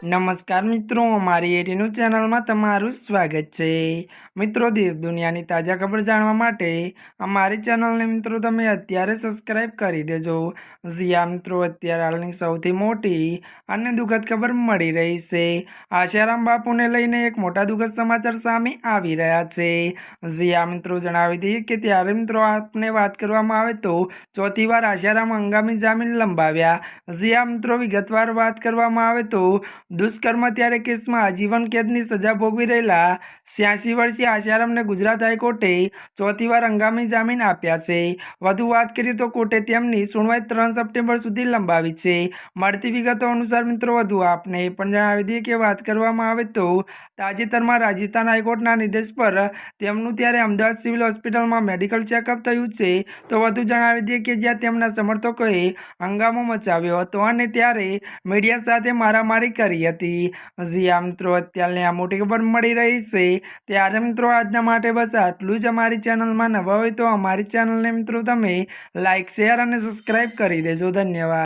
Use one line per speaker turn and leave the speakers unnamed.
नमस्कार मित्रों, अमारी एटी न्यूज चैनल में तमारुं स्वागत है। मित्रों, देश दुनिया की ताजा खबर जानवा माटे अमारी चैनल ने मित्रों तमे अत्यारे सब्सक्राइब करी देजो। जिया मित्रों, अत्यारे हालनी सौथी मोटी अने दुखद खबर मળી रही है। आशाराम बापू ने लईने एक मोटा दुखद समाचार सामे आवी रह्या छे। जिया मित्रों, जणावी दीए के त्यारे मित्रों आपने बात करवामां आवे तो चौथी वार आशाराम हंगामी जामीन लंबाव्या। जिया मित्रों, विगतवार बात करवामां आवे तो दुष्कर्म त्यारे केस में आजीवन कैदनी सजा भोगवी रहेला 86 वर्षीय आशाराम ने गुजरात हाईकोर्टे चौथी वार हंगामी जामीन आप्या छे। વધુ વાત કરીએ તો કોર્ટે તેમની સુનવાઈ 3 સપ્ટેમ્બર સુધી લંબાવી છે। મળતી વિગતો અનુસાર મિત્રો વધુ આપને એ પણ જણાવી દઈએ કે વાત કરવામાં આવે તો તાજેતરમાં રાજસ્થાન હાઈકોર્ટના નિર્દેશ પર તેમનું ત્યારે અમદાવાદ સિવિલ હોસ્પિટલમાં મેડિકલ ચેકઅપ થયું છે। તો વધુ જણાવી દઈએ કે જ્યાં તેમના સમર્થકોએ હંગામો મચાવ્યો હતો અને ત્યારે મીડિયા સાથે મારામારી કરી હતી। जी आ मित्रों, अत्यारे आ मोटी खबर मળી रही है। त्यारे मित्रों आजना माटे बस आटलू ज। अमारी चैनल में नवा होय तो अमारी चैनल ने मित्रों तमे लाइक शेर और सब्सक्राइब करी देजो। धन्यवाद।